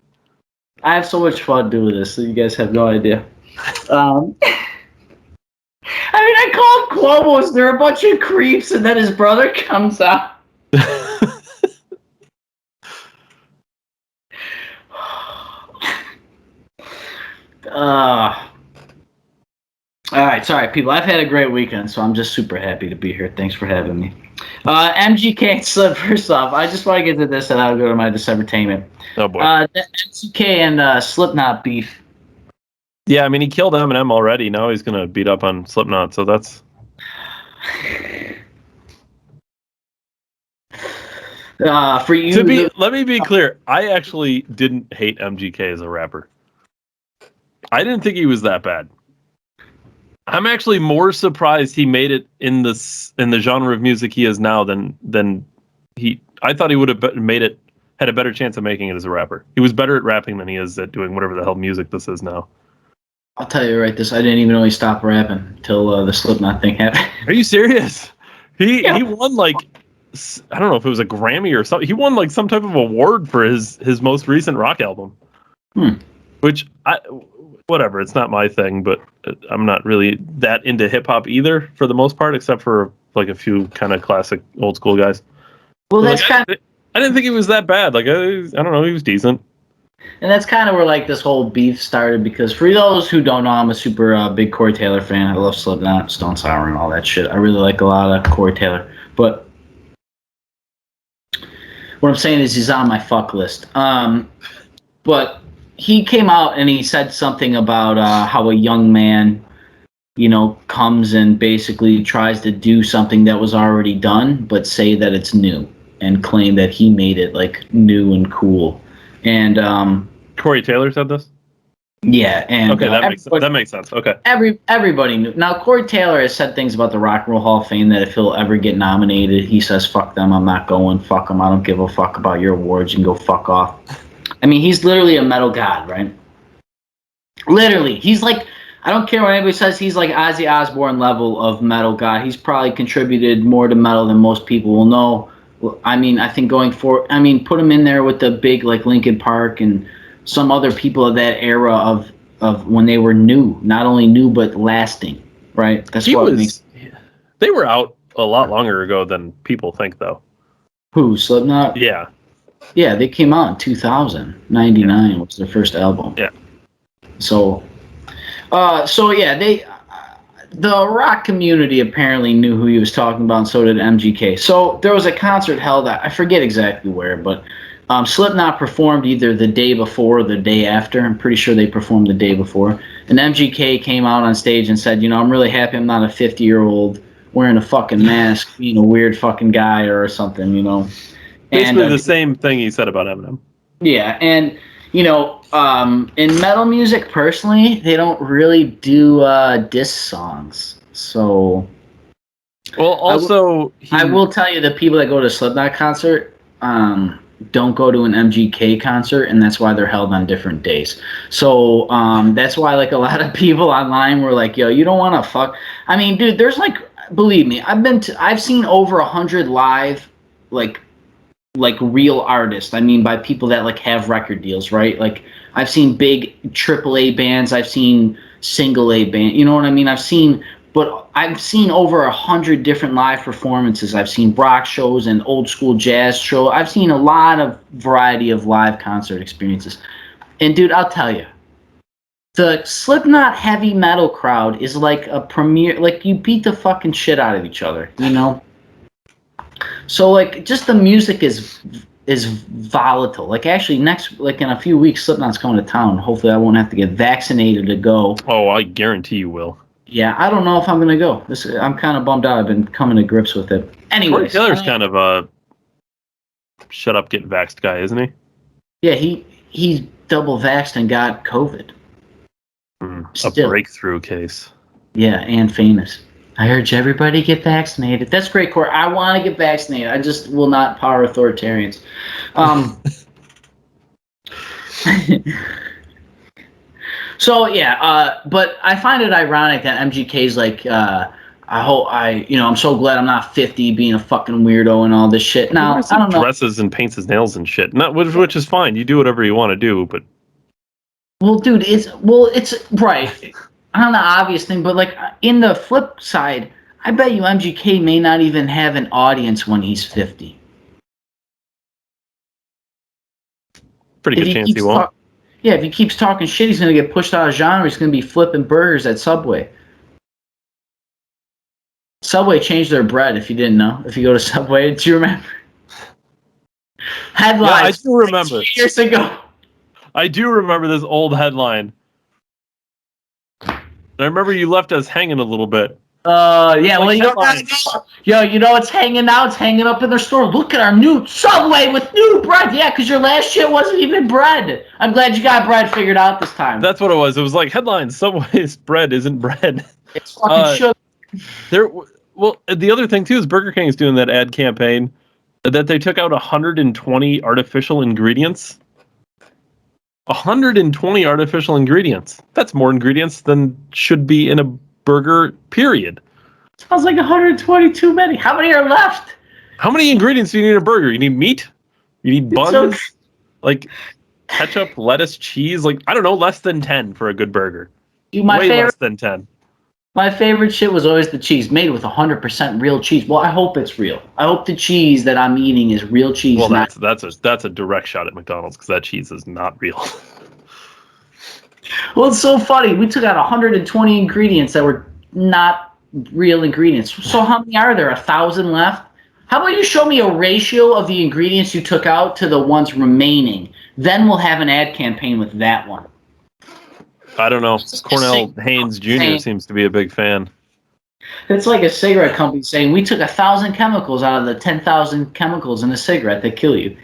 I have so much fun doing this, so you guys have no idea. I called Cuomo's. They're a bunch of creeps, and then his brother comes out. All right, sorry, people. I've had a great weekend, so I'm just super happy to be here. Thanks for having me. MGK and Slip, first off, I just want to get to this, and I'll go to my Decembertainment. Oh, boy. The MGK and Slipknot beef. Yeah, I mean, he killed Eminem already. Now he's going to beat up on Slipknot, so that's... For you, let me be clear. I actually didn't hate MGK as a rapper. I didn't think he was that bad. I'm actually more surprised he made it in the genre of music he is now than he. I thought he would have had a better chance of making it as a rapper. He was better at rapping than he is at doing whatever the hell music this is now. I'll tell you right this. I didn't even know he stopped rapping until the Slipknot thing happened. Are you serious? He won like, I don't know if it was a Grammy or something. He won like some type of award for his most recent rock album. Which whatever, it's not my thing, but I'm not really that into hip hop either for the most part, except for like a few kind of classic old school guys. Well, but that's I didn't think he was that bad. Like I don't know, he was decent. And that's kind of where like this whole beef started, because for those who don't know, I'm a super big Corey Taylor fan. I love Slipknot, Stone Sour, and all that shit. I really like a lot of Corey Taylor. But what I'm saying is he's on my fuck list. But he came out and he said something about how a young man, comes and basically tries to do something that was already done, but say that it's new and claim that he made it like new and cool. And Corey Taylor said this? Yeah, and okay, that makes sense. Okay. Everybody knew. Now Corey Taylor has said things about the Rock and Roll Hall of Fame that if he'll ever get nominated, he says, fuck them, I'm not going, fuck them, I don't give a fuck about your awards, you can go fuck off. I mean, he's literally a metal god, right? Literally. He's like, I don't care what anybody says, he's like Ozzy Osbourne level of metal god. He's probably contributed more to metal than most people will know. I mean, I think going forward, put him in there with the big, like, Linkin Park and some other people of that era of when they were new. Not only new, but lasting, right? That's what makes... They were out a lot longer ago than people think, though. Who, Slipknot? Yeah. Yeah, they came out in 2000. 99 was their first album. Yeah. So yeah, the rock community apparently knew who he was talking about, and so did MGK. So there was a concert held at, I forget exactly where, but Slipknot performed either the day before or the day after. I'm pretty sure they performed the day before. And MGK came out on stage and said, I'm really happy I'm not a 50-year-old wearing a fucking mask, being a weird fucking guy or something, Basically the same thing he said about Eminem. Yeah, and in metal music, personally, they don't really do diss songs. So, well, also, I will tell you, the people that go to a Slipknot concert don't go to an MGK concert, and that's why they're held on different days. So that's why, like, a lot of people online were like, "Yo, you don't want to fuck." I mean, dude, there's like, believe me, I've seen over 100 live, like real artists. I mean, by people that like have record deals, right? Like, I've seen big AAA bands, I've seen single A band, you know what I mean? I've seen over 100 different live performances. I've seen rock shows and old school jazz show. I've seen a lot of variety of live concert experiences. And dude, I'll tell you, the Slipknot heavy metal crowd is like a premier, like you beat the fucking shit out of each other, you know? So like just the music is volatile. Like actually like in a few weeks, Slipknot's coming to town. Hopefully I won't have to get vaccinated to go. Oh, I guarantee you will. Yeah, I don't know if I'm gonna go. I'm kind of bummed out. I've been coming to grips with it. Anyways, Taylor's kind of a shut up, get vaxxed guy, isn't he? Yeah, he's double vaxxed and got COVID. A breakthrough case. Yeah, and famous. I urge everybody to get vaccinated. That's great, Court. I want to get vaccinated. I just will not power authoritarians. So yeah, but I find it ironic that MGK's like, I'm so glad I'm not 50, being a fucking weirdo and all this shit. Now I don't know. Dresses and paints his nails and shit. Which is fine. You do whatever you want to do, but. Well, dude, it's right. On the obvious thing, but like in the flip side, I bet you MGK may not even have an audience when he's 50. Pretty good chance he won't. Yeah, if he keeps talking shit, he's going to get pushed out of genre. He's going to be flipping burgers at Subway. Subway changed their bread, if you didn't know. If you go to Subway, do you remember? Headlines. Yeah, I do remember. 2 years ago. I do remember this old headline. I remember you left us hanging a little bit. Yeah, well, you know what's hanging out? It's hanging up in their store. Look at our new Subway with new bread. Yeah, because your last shit wasn't even bread. I'm glad you got bread figured out this time. That's what it was. It was like headlines: Subway's bread isn't bread. It's fucking sugar. Well, the other thing too is Burger King is doing that ad campaign that they took out 120 artificial ingredients. 120 artificial ingredients. That's more ingredients than should be in a burger, period. Sounds like 120 too many. How many are left? How many ingredients do you need in a burger? You need meat? You need buns? Like ketchup, lettuce, cheese? Like, I don't know, less than 10 for a good burger. Less than 10. My favorite shit was always the cheese, made with 100% real cheese. Well, I hope it's real. I hope the cheese that I'm eating is real cheese. Well, that's a direct shot at McDonald's because that cheese is not real. Well, it's so funny. We took out 120 ingredients that were not real ingredients. So how many are there? 1,000 left? How about you show me a ratio of the ingredients you took out to the ones remaining? Then we'll have an ad campaign with that one. I don't know. Cornell Haynes Jr. seems to be a big fan. It's like a cigarette company saying, we took 1,000 chemicals out of the 10,000 chemicals in a cigarette that kill you.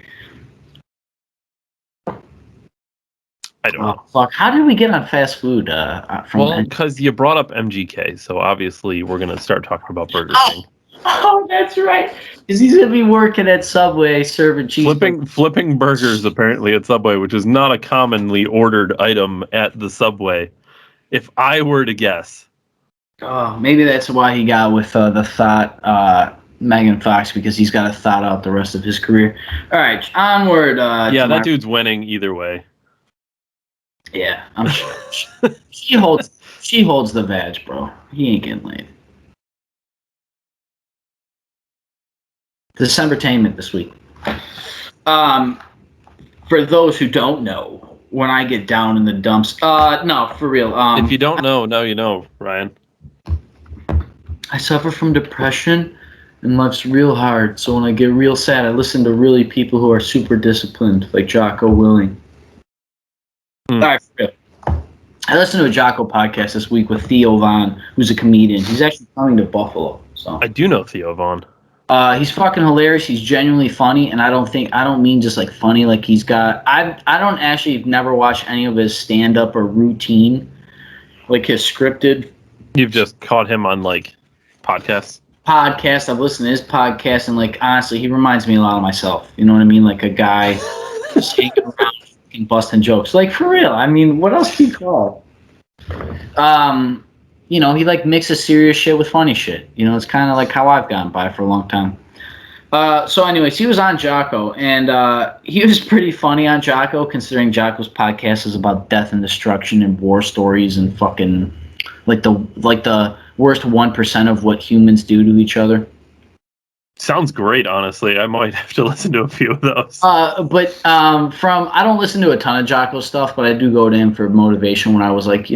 I don't know. Fuck. How did we get on fast food? Well, because you brought up MGK, so obviously we're going to start talking about Burger King. Oh, that's right. Because he's going to be working at Subway serving cheese. Flipping burgers, apparently, at Subway, which is not a commonly ordered item at the Subway, if I were to guess. Oh, maybe that's why he got with the thought Megan Fox, because he's got to thought out the rest of his career. All right, onward. Yeah, that dude's winning either way. Yeah, I'm sure. She holds the badge, bro. He ain't getting laid. Decembertainment this week. For those who don't know, when I get down in the dumps, no, for real. If you don't know, now you know, Ryan. I suffer from depression and life's real hard. So when I get real sad, I listen to really people who are super disciplined, like Jocko Willing. All right, for real. I listened to a Jocko podcast this week with Theo Von, who's a comedian. He's actually coming to Buffalo. So I do know Theo Von. He's fucking hilarious. He's genuinely funny, and I don't mean just like funny. Like he's got. I don't actually never watch any of his stand up or routine, like his scripted. You've just caught him on like podcasts. I've listened to his podcast, and like honestly, he reminds me a lot of myself. You know what I mean? Like a guy just hanging around. Busting jokes, like for real. I mean, what else can you call it? He like mixes serious shit with funny shit. You know, it's kind of like how I've gotten by for a long time. So anyways, he was on Jocko, and he was pretty funny on Jocko, considering Jocko's podcast is about death and destruction and war stories and fucking like the worst 1% of what humans do to each other. Sounds great, honestly. I might have to listen to a few of those. But I don't listen to a ton of Jocko stuff, but I do go to him for motivation when I was like,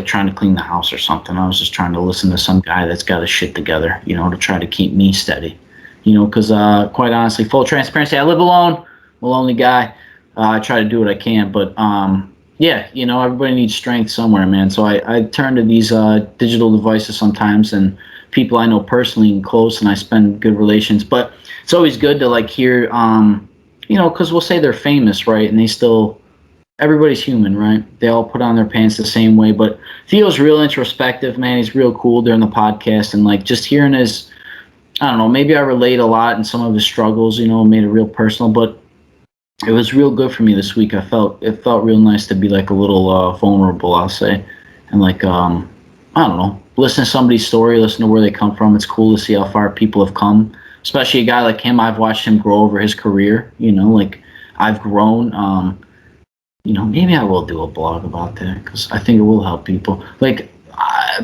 trying to clean the house or something. I was just trying to listen to some guy that's got his shit together, to try to keep me steady. Because quite honestly, full transparency, I live alone. I'm a lonely guy. I try to do what I can, but everybody needs strength somewhere, man. So I turn to these digital devices sometimes, and people I know personally and close, and I spend good relations. But it's always good to like hear, because we'll say they're famous, right? And everybody's human, right? They all put on their pants the same way. But Theo's real introspective, man. He's real cool during the podcast, and like just hearing his, I don't know, maybe I relate a lot in some of his struggles, made it real personal. But it was real good for me this week. It felt real nice to be like a little vulnerable, I'll say, and like I don't know, listen to somebody's story, listen to where they come from. It's cool to see how far people have come, especially a guy like him. I've watched him grow over his career. Like I've grown. Maybe I will do a blog about that because I think it will help people. Like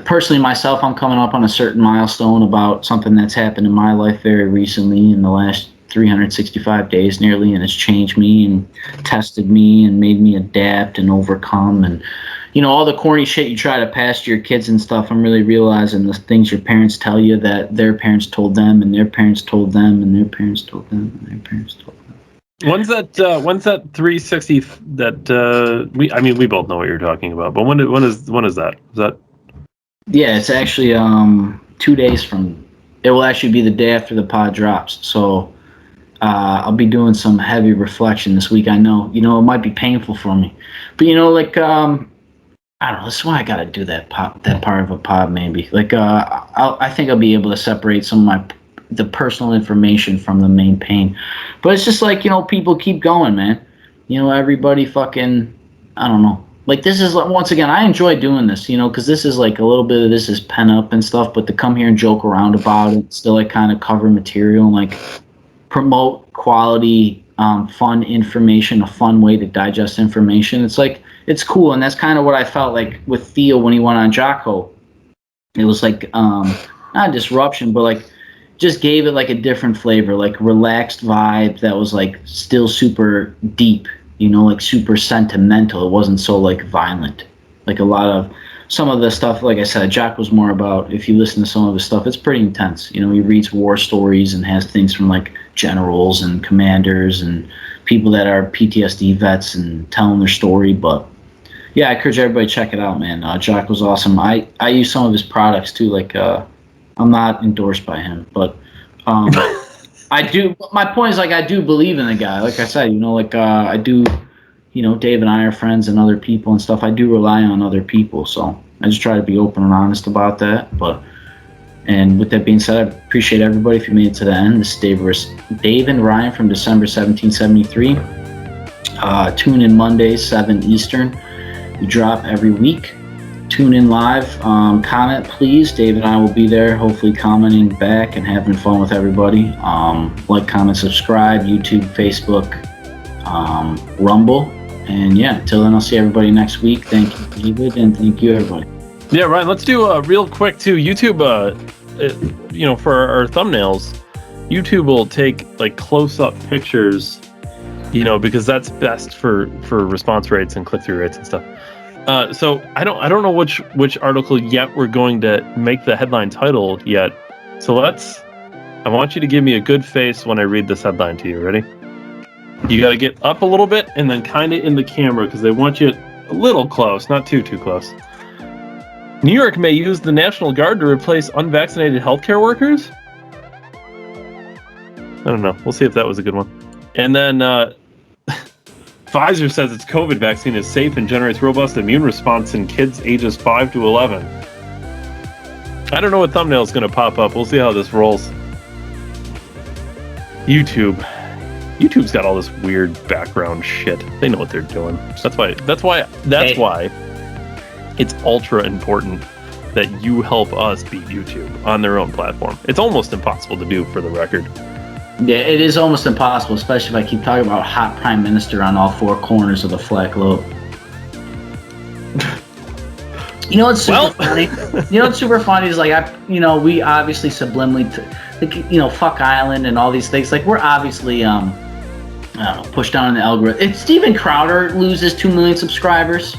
personally, myself, I'm coming up on a certain milestone about something that's happened in my life very recently in the last 365 days nearly, and it's changed me and tested me and made me adapt and overcome. And all the corny shit you try to pass to your kids and stuff, I'm really realizing the things your parents tell you that their parents told them and their parents told them and their parents told them and their parents told them. When's that 360 that we both know what you're talking about, but when is that? Is that? Yeah, it's actually 2 days from. It will actually be the day after the pod drops. So I'll be doing some heavy reflection this week. I know, it might be painful for me, but I don't know. That's why I gotta do that part of a pod maybe. Like I think I'll be able to separate some of the personal information from the main pain. But it's just like, people keep going, man. Everybody fucking, I don't know. Like this is, once again, I enjoy doing this, because this is like a little bit of this is pen up and stuff, but to come here and joke around about it, still like kind of cover material and like promote quality, fun information, a fun way to digest information. It's like, it's cool. And that's kind of what I felt like with Theo when he went on Jocko. It was like, not a disruption, but like, just gave it like a different flavor, like relaxed vibe that was like still super deep, like super sentimental. It wasn't so like violent. Like some of the stuff, like I said, Jack was more about, if you listen to some of his stuff, it's pretty intense. He reads war stories and has things from like generals and commanders and people that are PTSD vets and telling their story. But yeah, I encourage everybody to check it out, man. Jack was awesome. I use some of his products too, like I'm not endorsed by him, but I do. My point is, like, I do believe in the guy. Like I said, I do. Dave and I are friends and other people and stuff. I do rely on other people, so I just try to be open and honest about that. And with that being said, I appreciate everybody if you made it to the end. This is Dave and Ryan from December 1773. Tune in Mondays, 7 Eastern. We drop every week. Tune in live. Comment, please. Dave and I will be there, hopefully commenting back and having fun with everybody. Like, comment, subscribe, YouTube, Facebook, Rumble. And yeah, until then, I'll see everybody next week. Thank you, David, and thank you, everybody. Yeah, Ryan, let's do a real quick too. YouTube, for our thumbnails, YouTube will take like close-up pictures, because that's best for response rates and click-through rates and stuff. So I don't know which article yet we're going to make the headline title yet. So I want you to give me a good face when I read this headline to you. Ready? You got to get up a little bit and then kind of in the camera because they want you a little close, not too close. New York may use the National Guard to replace unvaccinated healthcare workers. I don't know. We'll see if that was a good one. And then Pfizer says its COVID vaccine is safe and generates robust immune response in kids ages 5 to 11. I don't know what thumbnail is going to pop up. We'll see how this rolls. YouTube's got all this weird background shit. They know what they're doing. That's why it's ultra important that you help us beat YouTube on their own platform. It's almost impossible to do, for the record. Yeah, it is almost impossible, especially if I keep talking about hot prime minister on all four corners of the flat globe. You know what's super funny? You know what's super funny is like we obviously subliminally. fuck Island and all these things. Like, we're obviously pushed down in the algorithm. If Steven Crowder loses 2 million subscribers,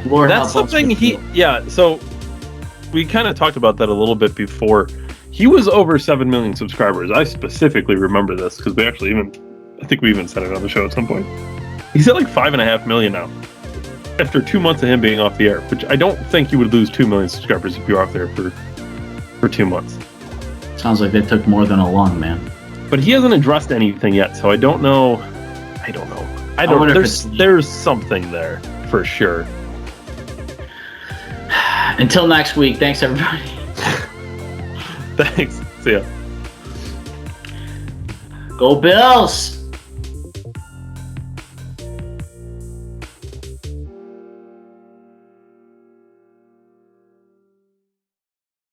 Lord that's help us. something so we kind of talked about that a little bit before. He was over 7 million subscribers. I specifically remember this because I think we even said it on the show at some point. He's at like 5.5 million now after 2 months of him being off the air, which I don't think you would lose 2 million subscribers if you're off there for 2 months. Sounds like they took more than a lung, man. But he hasn't addressed anything yet, so I don't know. There's something there for sure. Until next week, thanks everybody. Thanks. See ya. Go Bills!